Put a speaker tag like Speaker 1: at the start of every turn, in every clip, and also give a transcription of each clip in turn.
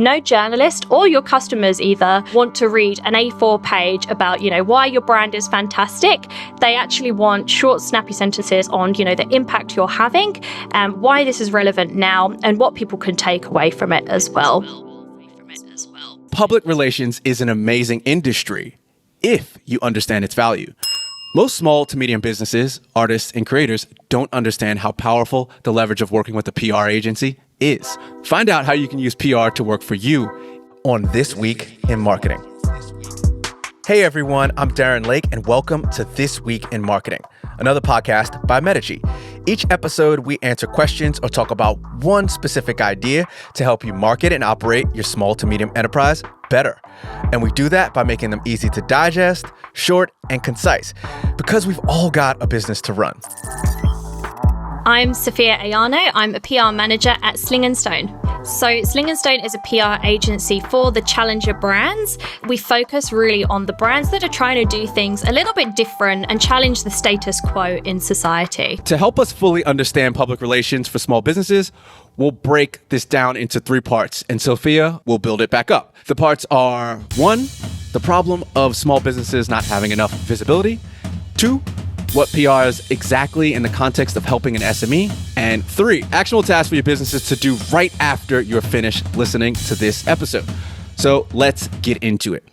Speaker 1: no journalist or your customers either want to read an A4 page about, why your brand is fantastic. They actually want short, snappy sentences on, the impact you're having, why this is relevant now, and what people can take away from it as well.
Speaker 2: Public relations is an amazing industry if you understand its value. Most small to medium businesses, artists, and creators don't understand how powerful the leverage of working with a PR agency is. Find out how you can use PR to work for you on This Week in Marketing. Hey everyone, I'm Darren Lake, and welcome to This Week in Marketing, another podcast by Metigy. Each episode, we answer questions or talk about one specific idea to help you market and operate your small to medium enterprise better. And we do that by making them easy to digest, short, and concise, because we've all got a business to run.
Speaker 1: I'm Sophia Aiano. I'm a PR manager at Sling Stone. So Sling Stone is a PR agency for the challenger brands. We focus really on the brands that are trying to do things a little bit different and challenge the status quo in society.
Speaker 2: To help us fully understand public relations for small businesses, we'll break this down into 3 parts, and Sophia will build it back up. The parts are 1, the problem of small businesses not having enough visibility. 2, what PR is exactly in the context of helping an SME. And 3, actionable tasks for your businesses to do right after you're finished listening to this episode. So let's get into it.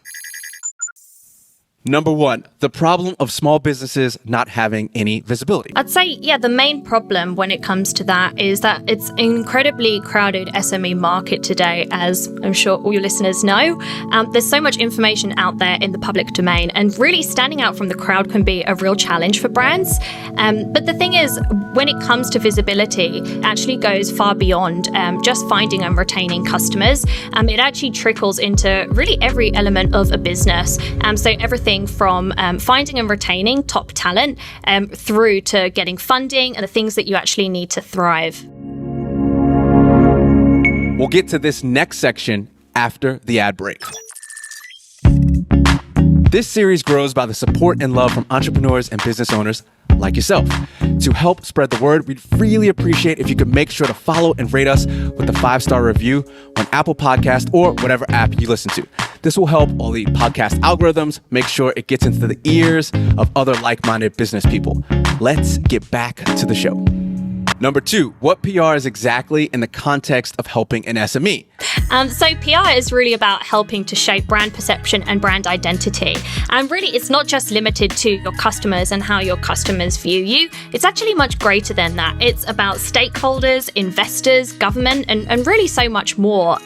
Speaker 2: Number 1, the problem of small businesses not having any visibility.
Speaker 1: I'd say, the main problem when it comes to that is that it's an incredibly crowded SME market today, as I'm sure all your listeners know. There's so much information out there in the public domain, and really standing out from the crowd can be a real challenge for brands. But the thing is, when it comes to visibility, it actually goes far beyond just finding and retaining customers. It actually trickles into really every element of a business. So everything from finding and retaining top talent through to getting funding and the things that you actually need to thrive.
Speaker 2: We'll get to this next section after the ad break. This series grows by the support and love from entrepreneurs and business owners like yourself. To help spread the word, we'd really appreciate if you could make sure to follow and rate us with a 5-star review on Apple Podcast or whatever app you listen to. This will help all the podcast algorithms make sure it gets into the ears of other like-minded business people. Let's get back to the show. Number 2, what PR is exactly in the context of helping an SME?
Speaker 1: So PR is really about helping to shape brand perception and brand identity. And really, it's not just limited to your customers and how your customers view you. It's actually much greater than that. It's about stakeholders, investors, government, and really so much more.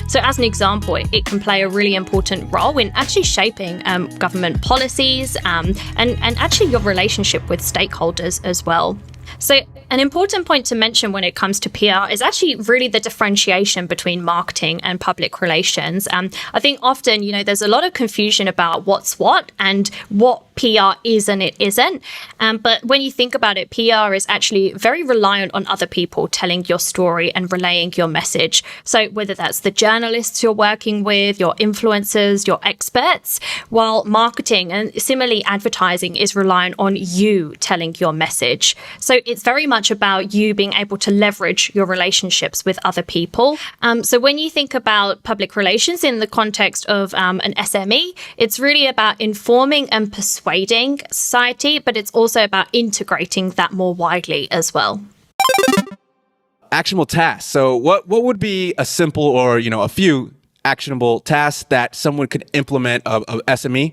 Speaker 1: So as an example, it can play a really important role in actually shaping government policies and actually your relationship with stakeholders as well. So an important point to mention when it comes to PR is actually really the differentiation between marketing and public relations. I think often, there's a lot of confusion about what's what and what PR is and it isn't. But when you think about it, PR is actually very reliant on other people telling your story and relaying your message. So whether that's the journalists you're working with, your influencers, your experts, while marketing and similarly advertising is reliant on you telling your message. So it's very much about you being able to leverage your relationships with other people. So when you think about public relations in the context of an SME, it's really about informing and persuading society, but it's also about integrating that more widely as well.
Speaker 2: Actionable tasks. So what would be a simple or, a few actionable tasks that someone could implement of SME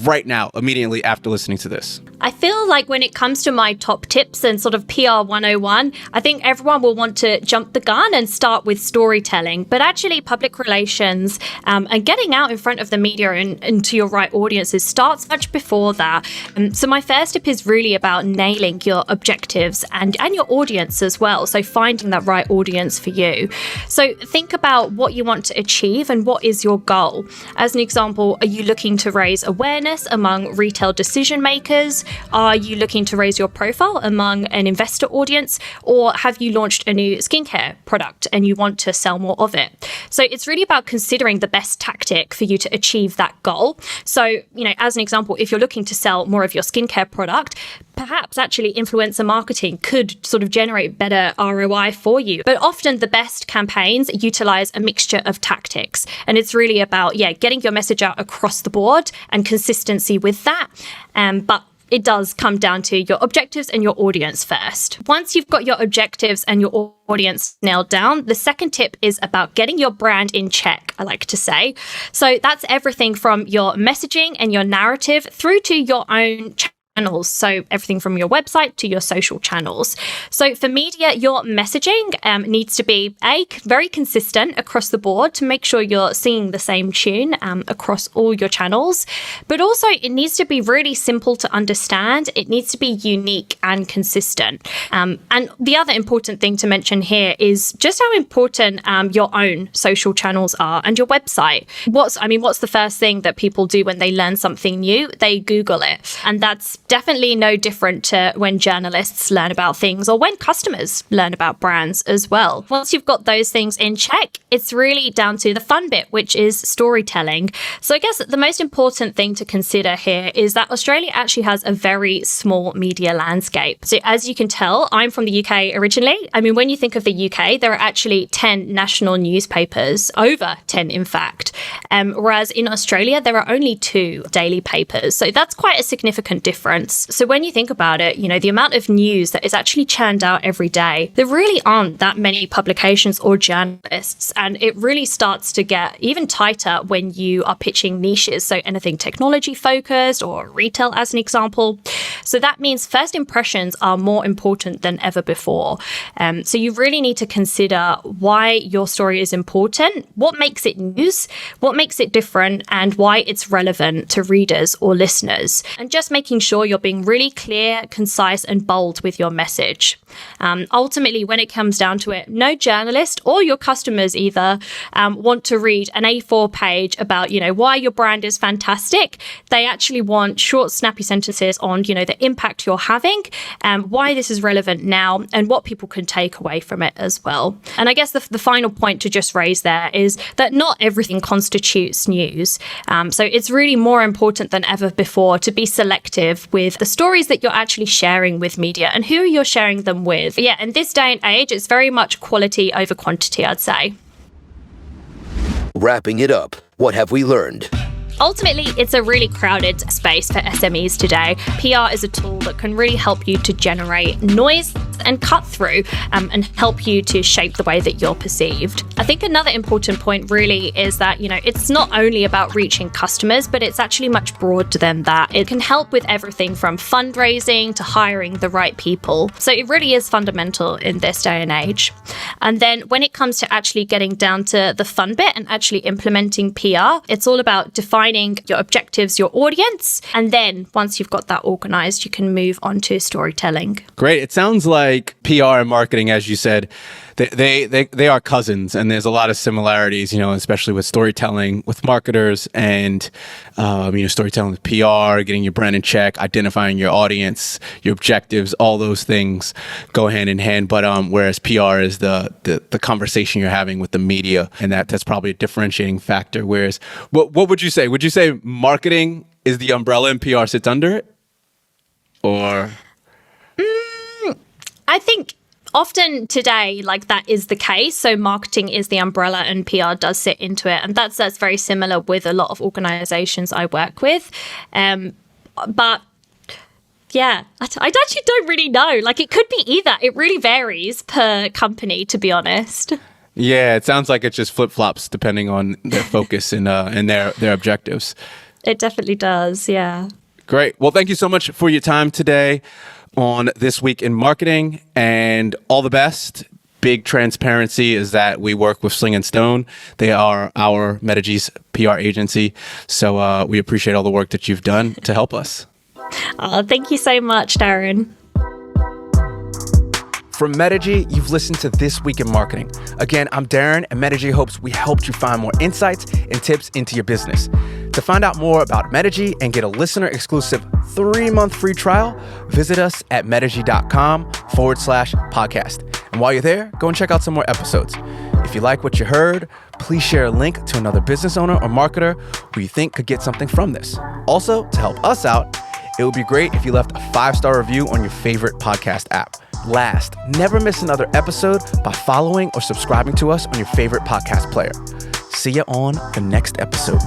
Speaker 2: right now, immediately after listening to this?
Speaker 1: I feel like when it comes to my top tips and sort of PR 101, I think everyone will want to jump the gun and start with storytelling. But actually, public relations and getting out in front of the media and to your right audiences starts much before that. So my first tip is really about nailing your objectives and your audience as well. So finding that right audience for you. So think about what you want to achieve and what is your goal. As an example, are you looking to raise awareness among retail decision makers? Are you looking to raise your profile among an investor audience? Or have you launched a new skincare product and you want to sell more of it? So it's really about considering the best tactic for you to achieve that goal. So, as an example, if you're looking to sell more of your skincare product, perhaps actually influencer marketing could sort of generate better ROI for you. But often the best campaigns utilize a mixture of tactics. And it's really about, getting your message out across the board and consistency with that. But it does come down to your objectives and your audience first. Once you've got your objectives and your audience nailed down, the second tip is about getting your brand in check, I like to say. So that's everything from your messaging and your narrative through to your own channels. So everything from your website to your social channels. So for media, your messaging needs to be very consistent across the board to make sure you're singing the same tune across all your channels. But also it needs to be really simple to understand. It needs to be unique and consistent. And the other important thing to mention here is just how important your own social channels are and your website. What's the first thing that people do when they learn something new? They Google it. And that's definitely no different to when journalists learn about things or when customers learn about brands as well. Once you've got those things in check, it's really down to the fun bit, which is storytelling. So I guess the most important thing to consider here is that Australia actually has a very small media landscape. So as you can tell, I'm from the UK originally. When you think of the UK, there are actually 10 national newspapers, over 10 in fact. Whereas in Australia, there are only 2 daily papers. So that's quite a significant difference. So when you think about it, the amount of news that is actually churned out every day, there really aren't that many publications or journalists. And it really starts to get even tighter when you are pitching niches. So anything technology focused or retail as an example. So that means first impressions are more important than ever before. So you really need to consider why your story is important, what makes it news, what makes it different, and why it's relevant to readers or listeners. And just making sure you're being really clear, concise, and bold with your message. Ultimately, when it comes down to it, no journalist or your customers either want to read an A4 page about, why your brand is fantastic. They actually want short, snappy sentences on, the impact you're having, why this is relevant now, and what people can take away from it as well. And I guess the final point to just raise there is that not everything constitutes news. So it's really more important than ever before to be selective with the stories that you're actually sharing with media and who you're sharing them with. Yeah, in this day and age, it's very much quality over quantity, I'd say.
Speaker 3: Wrapping it up, what have we learned?
Speaker 1: Ultimately, it's a really crowded space for SMEs today. PR is a tool that can really help you to generate noise and cut through and help you to shape the way that you're perceived. I think another important point really is that, it's not only about reaching customers, but it's actually much broader than that. It can help with everything from fundraising to hiring the right people. So it really is fundamental in this day and age. And then when it comes to actually getting down to the fun bit and actually implementing PR, it's all about defining your objectives, your audience, and then once you've got that organized, you can move on to storytelling.
Speaker 2: Great. It sounds like PR and marketing, as you said, they are cousins, and there's a lot of similarities, especially with storytelling with marketers and, storytelling with PR, getting your brand in check, identifying your audience, your objectives, all those things go hand in hand. But whereas PR is the conversation you're having with the media, and that's probably a differentiating factor. Whereas, what would you say? Would you say marketing is the umbrella and PR sits under it? Or?
Speaker 1: I think often today, that is the case. So marketing is the umbrella and PR does sit into it. And that's very similar with a lot of organizations I work with. But yeah, I actually don't really know. It could be either. It really varies per company, to be honest.
Speaker 2: Yeah, it sounds like it just flip-flops depending on their focus and their objectives.
Speaker 1: It definitely does, yeah.
Speaker 2: Great. Well, thank you so much for your time today on This Week in Marketing, and all the best. Big transparency is that we work with Sling Stone. They are our Metigy's PR agency. So we appreciate all the work that you've done to help us.
Speaker 1: Oh, thank you so much, Darren.
Speaker 2: From Metigy, you've listened to This Week in Marketing. Again, I'm Darren, and Metigy hopes we helped you find more insights and tips into your business. To find out more about Metigy and get a listener-exclusive 3-month free trial, visit us at metigy.com/podcast. And while you're there, go and check out some more episodes. If you like what you heard, please share a link to another business owner or marketer who you think could get something from this. Also, to help us out, It would be great if you left a 5-star review on your favorite podcast app. Last, never miss another episode by following or subscribing to us on your favorite podcast player. See you on the next episode.